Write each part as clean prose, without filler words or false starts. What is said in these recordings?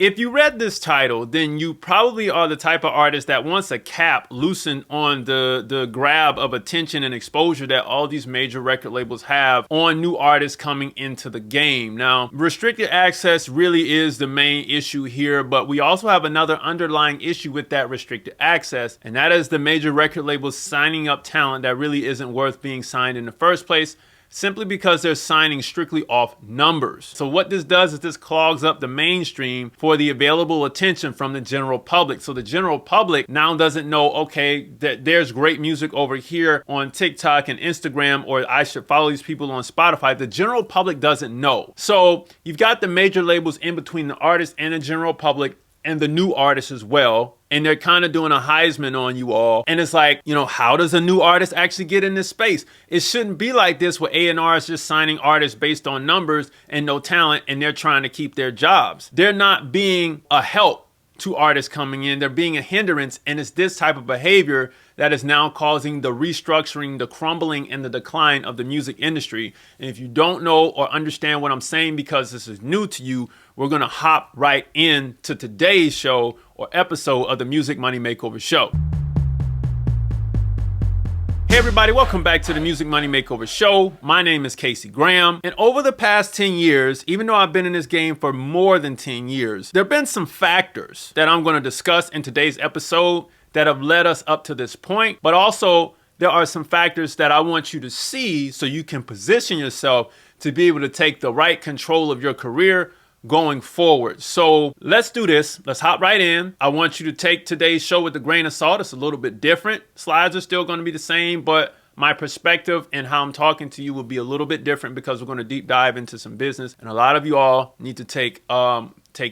If you read this title, then you probably are the type of artist that wants a cap loosened on the grab of attention and exposure that all these major record labels have on new artists coming into the game. Now, restricted access really is the main issue here, but we also have another underlying issue with that restricted access, and that is the major record labels signing up talent that really isn't worth being signed in the first place, simply because they're signing strictly off numbers. So what this does is this clogs up the mainstream for the available attention from the general public. So the general public now doesn't know, okay, that there's great music over here on TikTok and Instagram, or I should follow these people on Spotify. The general public doesn't know. So you've got the major labels in between the artists and the general public and the new artists as well. And they're kind of doing a Heisman on you all. And it's like, how does a new artist actually get in this space? It shouldn't be like this where A&R is just signing artists based on numbers and no talent, and they're trying to keep their jobs. They're not being a help to artists coming in. They're being a hindrance, and it's this type of behavior that is now causing the restructuring, the crumbling, and the decline of the music industry. And if you don't know or understand what I'm saying because this is new to you, we're going to hop right into today's show or episode of the Music Money Makeover Show. Hey everybody, welcome back to the Music Money Makeover Show. My name is Casey Graham, and over the past 10 years, even though I've been in this game for more than 10 years, there have been some factors that I'm going to discuss in today's episode that have led us up to this point, but also there are some factors that I want you to see so you can position yourself to be able to take the right control of your career going forward. So let's do this. Let's hop right in. I want you to take today's show with a grain of salt. It's a little bit different. Slides are still going to be the same, but my perspective and how I'm talking to you will be a little bit different because we're going to deep dive into some business. And a lot of you all need to take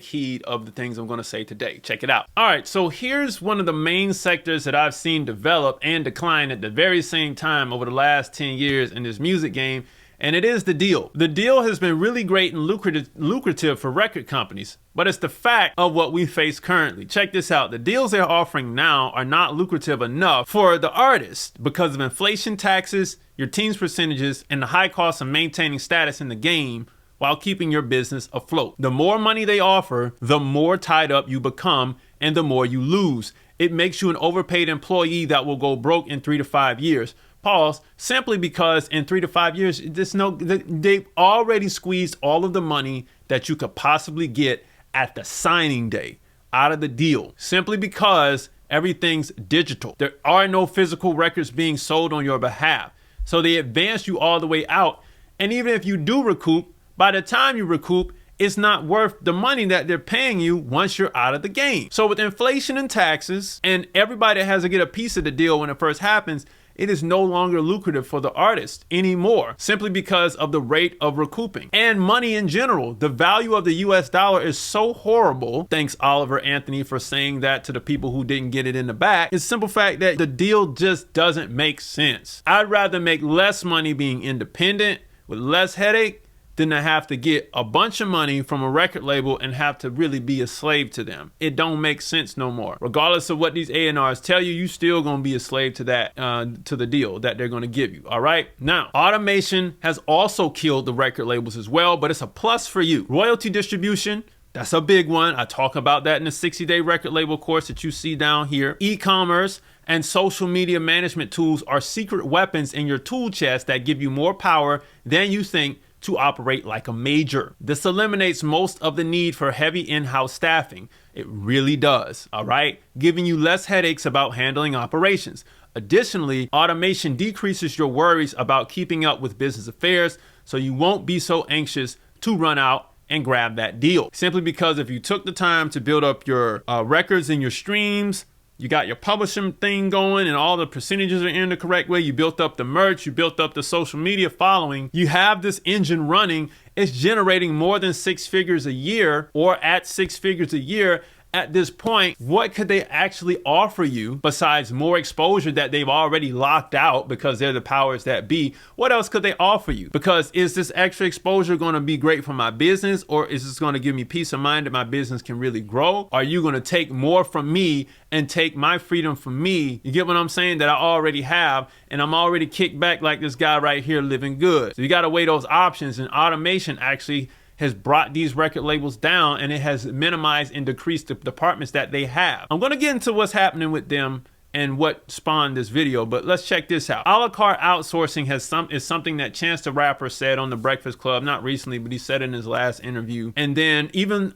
heed of the things I'm going to say today. Check it out. All right. So here's one of the main sectors that I've seen develop and decline at the very same time over the last 10 years in this music game. And it is the deal. The deal has been really great and lucrative for record companies, but it's the fact of what we face currently. Check this out. The deals they're offering now are not lucrative enough for the artist because of inflation, taxes, your team's percentages, and the high cost of maintaining status in the game while keeping your business afloat. The more money they offer, the more tied up you become and the more you lose. It makes you an overpaid employee that will go broke in 3 to 5 years. Pause, simply because in 3 to 5 years, they've already squeezed all of the money that you could possibly get at the signing day out of the deal, simply because everything's digital. There are no physical records being sold on your behalf. So they advance you all the way out. And even if you do recoup, by the time you recoup, it's not worth the money that they're paying you once you're out of the game. So with inflation and taxes, and everybody has to get a piece of the deal when it first happens, it is no longer lucrative for the artist anymore, simply because of the rate of recouping and money in general. The value of the US dollar is so horrible. Thanks, Oliver Anthony, for saying that to the people who didn't get it in the back. It's the simple fact that the deal just doesn't make sense. I'd rather make less money being independent with less headache than to have to get a bunch of money from a record label and have to really be a slave to them. It don't make sense no more. Regardless of what these A&Rs tell you, you still gonna be a slave to that, to the deal that they're gonna give you. All right. Now, automation has also killed the record labels as well, but it's a plus for you. Royalty distribution, that's a big one. I talk about that in the 60-day record label course that you see down here. E-commerce and social media management tools are secret weapons in your tool chest that give you more power than you think to operate like a major. This eliminates most of the need for heavy in-house staffing. It really does, all right? Giving you less headaches about handling operations. Additionally, automation decreases your worries about keeping up with business affairs, so you won't be so anxious to run out and grab that deal. Simply because if you took the time to build up your records and your streams, you got your publishing thing going and all the percentages are in the correct way. You built up the merch, you built up the social media following. You have this engine running. It's generating more than 6 figures a year or at 6 figures a year. At this point, what could they actually offer you besides more exposure that they've already locked out because they're the powers that be? What else could they offer you? Because is this extra exposure going to be great for my business, or is this going to give me peace of mind that my business can really grow? Are you going to take more from me and take my freedom from me? You get what I'm saying? That I already have, and I'm already kicked back like this guy right here living good. So you got to weigh those options, and automation actually has brought these record labels down, and it has minimized and decreased the departments that they have. I'm going to get into what's happening with them and what spawned this video, but let's check this out. A la carte outsourcing is something that Chance the Rapper said on The Breakfast Club, not recently, but he said in his last interview. And then even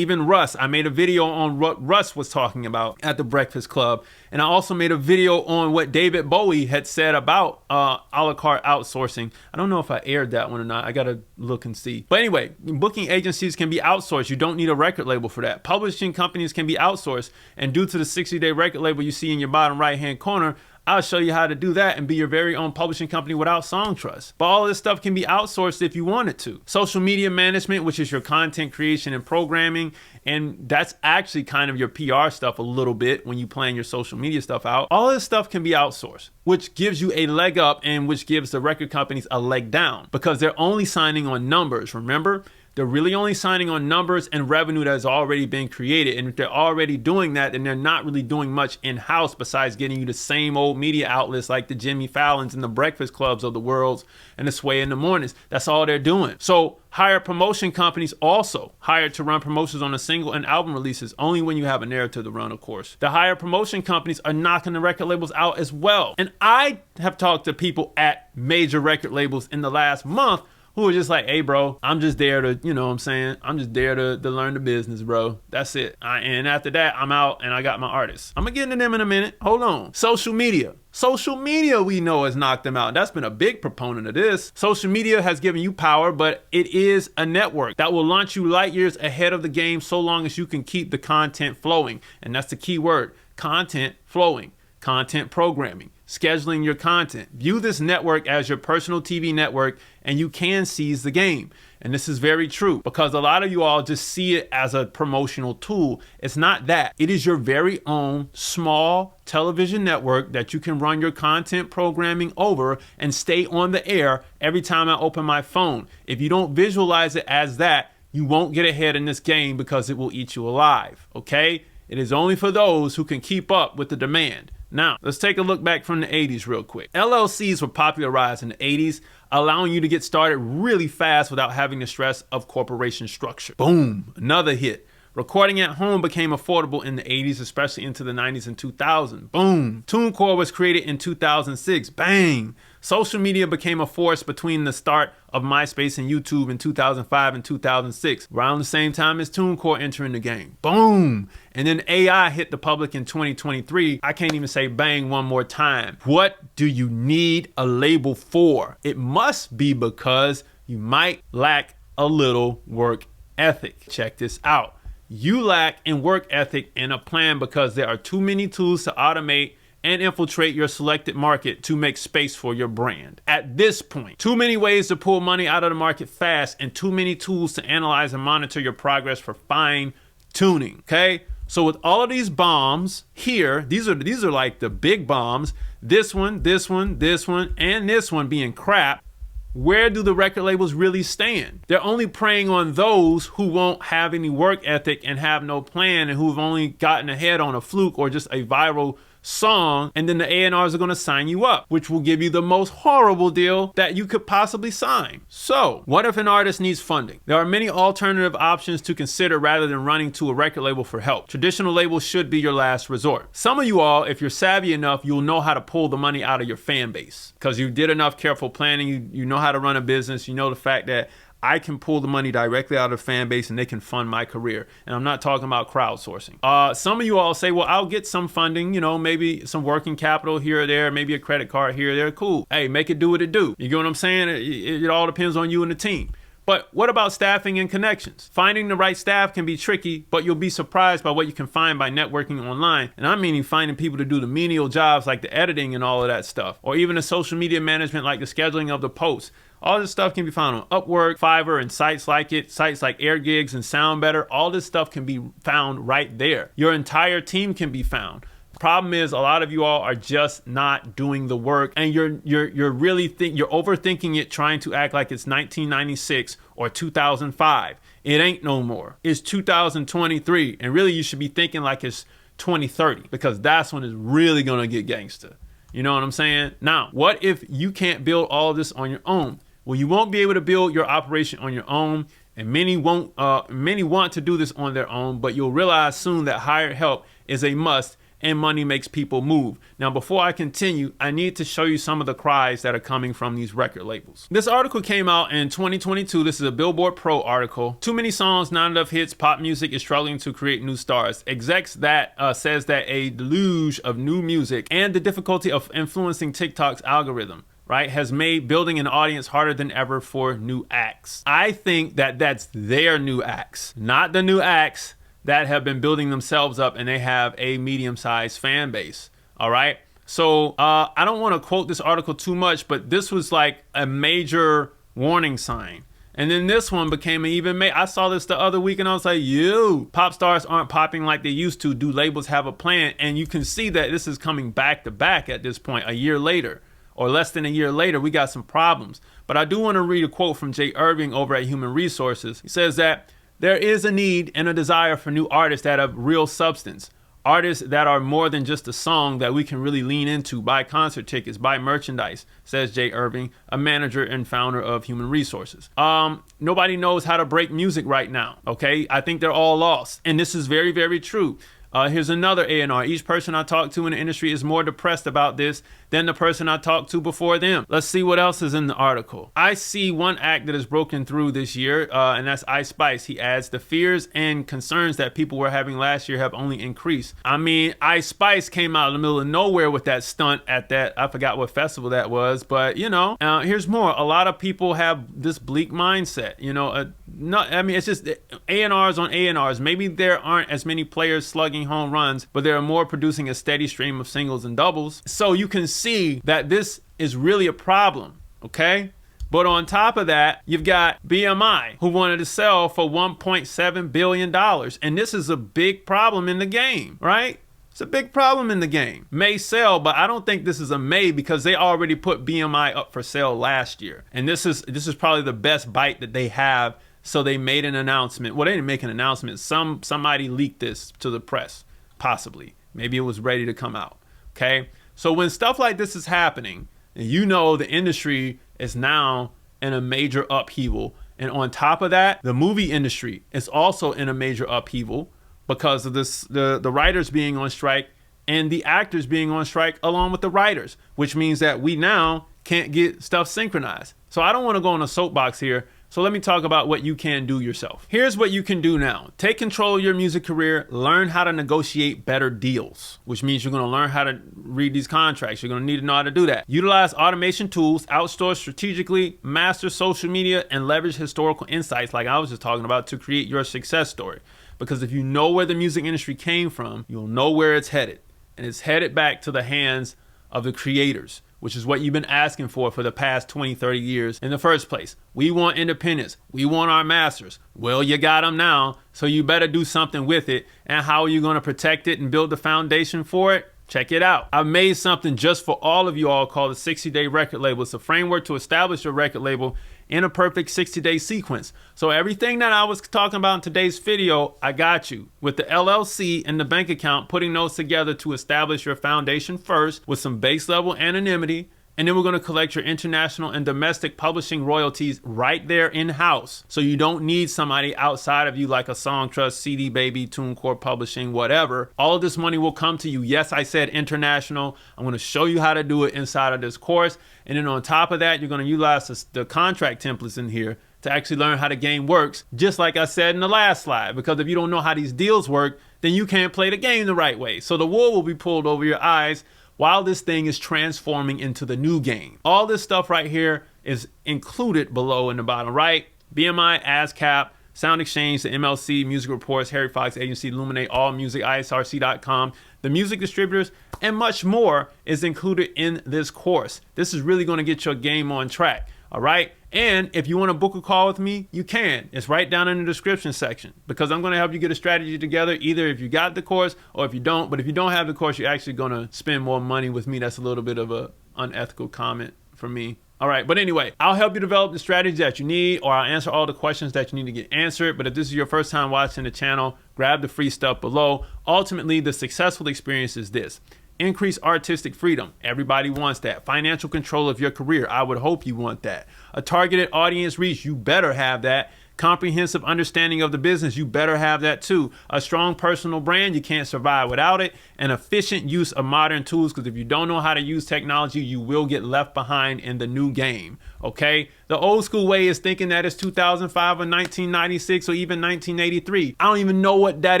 Russ, I made a video on what Russ was talking about at The Breakfast Club. And I also made a video on what David Bowie had said about a la carte outsourcing. I don't know if I aired that one or not. I gotta look and see. But anyway, booking agencies can be outsourced. You don't need a record label for that. Publishing companies can be outsourced. And due to the 60-day record label you see in your bottom right-hand corner, I'll show you how to do that and be your very own publishing company without Song Trust. But all this stuff can be outsourced if you wanted to. Social media management, which is your content creation and programming, and that's actually kind of your PR stuff a little bit when you plan your social media stuff out. All this stuff can be outsourced, which gives you a leg up and which gives the record companies a leg down because they're only signing on numbers, remember? They're really only signing on numbers and revenue that has already been created. And if they're already doing that, then they're not really doing much in-house besides getting you the same old media outlets like the Jimmy Fallons and the Breakfast Clubs of the world and the Sway in the Mornings. That's all they're doing. So hire promotion companies also hired to run promotions on a single and album releases, only when you have a narrative to run, of course. The higher promotion companies are knocking the record labels out as well. And I have talked to people at major record labels in the last month who are just like, hey, bro, I'm just there to, you know what I'm saying? I'm just there to learn the business, bro. That's it. And after that, I'm out and I got my artists. I'm going to get into them in a minute. Hold on. Social media. Social media, we know, has knocked them out. That's been a big proponent of this. Social media has given you power, but it is a network that will launch you light years ahead of the game so long as you can keep the content flowing. And that's the key word, content flowing, content programming, scheduling your content. View this network as your personal TV network and you can seize the game. And this is very true because a lot of you all just see it as a promotional tool. It's not that. It is your very own small television network that you can run your content programming over and stay on the air every time I open my phone. If you don't visualize it as that, you won't get ahead in this game because it will eat you alive, okay? It is only for those who can keep up with the demand. Now, let's take a look back from the 80s real quick. LLCs were popularized in the 80s, allowing you to get started really fast without having the stress of corporation structure. Boom, another hit. Recording at home became affordable in the 80s, especially into the 90s and 2000. Boom. TuneCore was created in 2006. Bang. Social media became a force between the start of MySpace and YouTube in 2005 and 2006, around the same time as TuneCore entering the game. Boom. And then AI hit the public in 2023. I can't even say bang one more time. What do you need a label for? It must be because you might lack a little work ethic. Check this out. You lack in work ethic and a plan because there are too many tools to automate and infiltrate your selected market to make space for your brand. At this point, too many ways to pull money out of the market fast and too many tools to analyze and monitor your progress for fine tuning, okay? So with all of these bombs here, these are like the big bombs, this one, and this one being crap. Where do the record labels really stand? They're only preying on those who won't have any work ethic and have no plan and who've only gotten ahead on a fluke or just a viral song, and then the A&Rs are going to sign you up, which will give you the most horrible deal that you could possibly sign. So, what if an artist needs funding? There are many alternative options to consider rather than running to a record label for help. Traditional labels should be your last resort. Some of you all, if you're savvy enough, you'll know how to pull the money out of your fan base because you did enough careful planning. You know how to run a business. You know the fact that I can pull the money directly out of the fan base and they can fund my career. And I'm not talking about crowdsourcing. Some of you all say, well, I'll get some funding, you know, maybe some working capital here or there, maybe a credit card here or there. Cool. Hey, make it do what it do. You get what I'm saying? It all depends on you and the team. But what about staffing and connections? Finding the right staff can be tricky, but you'll be surprised by what you can find by networking online. And I'm meaning finding people to do the menial jobs like the editing and all of that stuff, or even the social media management like the scheduling of the posts. All this stuff can be found on Upwork, Fiverr, and sites like it, sites like AirGigs and Sound Better. All this stuff can be found right there. Your entire team can be found. Problem is, a lot of you all are just not doing the work, and you're overthinking it, trying to act like it's 1996 or 2005. It ain't no more. It's 2023, and really you should be thinking like it's 2030 because that's when it's really gonna get gangster. You know what I'm saying? Now, what if you can't build all of this on your own? Well, you won't be able to build your operation on your own And many want to do this on their own, but you'll realize soon that hired help is a must, and money makes people move. Now, before I continue, I need to show you some of the cries that are coming from these record labels. This article came out in 2022. This is a Billboard Pro article. Too many songs, not enough hits. Pop music is struggling to create new stars. Execs that says that a deluge of new music and the difficulty of influencing TikTok's algorithm, right, has made building an audience harder than ever for new acts. I think that that's their new acts, not the new acts that have been building themselves up and they have a medium-sized fan base. All right. So I don't want to quote this article too much, but this was like a major warning sign. And then this one became an even I saw this the other week and I was like, pop stars aren't popping like they used to. Do labels have a plan? And you can see that this is coming back to back at this point, a year later or less than a year later. We got some problems. But I do want to read a quote from Jay Irving over at Human Resources. He says that there is a need and a desire for new artists that have real substance. Artists that are more than just a song that we can really lean into, buy concert tickets, buy merchandise, says Jay Irving, a manager and founder of Human Resources. Nobody knows how to break music right now, okay? I think they're all lost. And this is very, very true. Here's another A&R. Each person I talk to in the industry is more depressed about this than the person I talked to before them. Let's see what else is in the article. I see one act that has broken through this year, and that's Ice Spice. He adds, the fears and concerns that people were having last year have only increased. I mean, Ice Spice came out in the middle of nowhere with that stunt at that, I forgot what festival that was, but you know, here's more. A lot of people have this bleak mindset, you know, it's just A&Rs on A&Rs. Maybe there aren't as many players slugging home runs, but there are more producing a steady stream of singles and doubles. So you can see that this is really a problem, okay? But on top of that, you've got BMI, who wanted to sell for $1.7 billion. And this is a big problem in the game, right? It's a big problem in the game. May sell, but I don't think this is a may because they already put BMI up for sale last year. And this is probably the best bite that they have. So they made an announcement. Well, they didn't make an announcement. Somebody leaked this to the press, possibly. Maybe it was ready to come out, okay? So when stuff like this is happening, you know the industry is now in a major upheaval. And on top of that, the movie industry is also in a major upheaval because of this, the writers being on strike and the actors being on strike along with the writers, which means that we now can't get stuff synchronized. So I don't want to go on a soapbox here. So let me talk about what you can do yourself. Here's what you can do now. Take control of your music career. Learn how to negotiate better deals, which means you're going to learn how to read these contracts. You're going to need to know how to do that. Utilize automation tools, outsource strategically, master social media, and leverage historical insights like I was just talking about to create your success story. Because if you know where the music industry came from, you'll know where it's headed. And it's headed back to the hands of the creators, which is what you've been asking for the past 20, 30 years in the first place. We want independence. We want our masters. Well, you got them now, so you better do something with it. And how are you going to protect it and build the foundation for it? Check it out. I've made something just for all of you all called the 60-Day Record Label. It's a framework to establish your record label in a perfect 60-day sequence. So everything that I was talking about in today's video, I got you. With the LLC and the bank account, putting those together to establish your foundation first with some base level anonymity. And then we're going to collect your international and domestic publishing royalties right there in-house. So you don't need somebody outside of you like a Songtrust, CD Baby, TuneCore Publishing, whatever. All of this money will come to you. Yes, I said international. I'm going to show you how to do it inside of this course. And then on top of that, you're going to utilize the contract templates in here to actually learn how the game works, just like I said in the last slide. Because if you don't know how these deals work, then you can't play the game the right way. So the wool will be pulled over your eyes while this thing is transforming into the new game. All this stuff right here is included below in the bottom right. BMI, ASCAP, Sound Exchange, the MLC, Music Reports, Harry Fox Agency, Illuminate, All Music, ISRC.com, the music distributors, and much more is included in this course. This is really going to get your game on track. All right. And if you want to book a call with me, you can. It's right down in the description section because I'm going to help you get a strategy together, either if you got the course or if you don't. But if you don't have the course, you're actually going to spend more money with me. That's a little bit of a unethical comment for me. All right. But anyway, I'll help you develop the strategy that you need, or I'll answer all the questions that you need to get answered. But if this is your first time watching the channel, grab the free stuff below. Ultimately, the successful experience is this. Increase artistic freedom. Everybody wants that. Financial control of your career. I would hope you want that. A targeted audience reach. You better have that. Comprehensive understanding of the business, you better have that too. A strong personal brand, you can't survive without it. An efficient use of modern tools, because if you don't know how to use technology, you will get left behind in the new game. Okay? The old school way is thinking that it's 2005 or 1996 or even 1983. I don't even know what that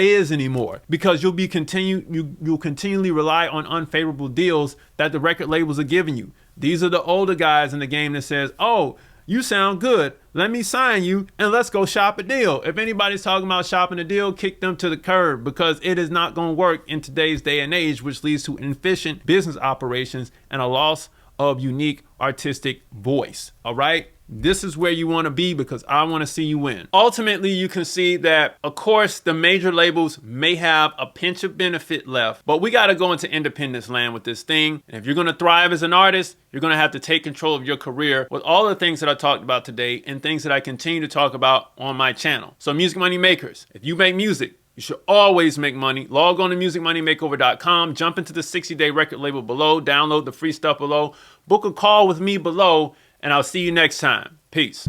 is anymore, because you'll continually rely on unfavorable deals that the record labels are giving you. These are the older guys in the game that says, oh, you sound good, let me sign you and let's go shop a deal. If anybody's talking about shopping a deal, kick them to the curb, because it is not going to work in today's day and age, which leads to inefficient business operations and a loss of unique artistic voice. All right? This is where you want to be, because I want to see you win. Ultimately, you can see that, of course, the major labels may have a pinch of benefit left, but we got to go into independence land with this thing. And if you're going to thrive as an artist, you're going to have to take control of your career with all the things that I talked about today and things that I continue to talk about on my channel. So Music Money Makers, if you make music, you should always make money. Log on to musicmoneymakeover.com, jump into the 60-day record label below, download the free stuff below, book a call with me below, and I'll see you next time. Peace.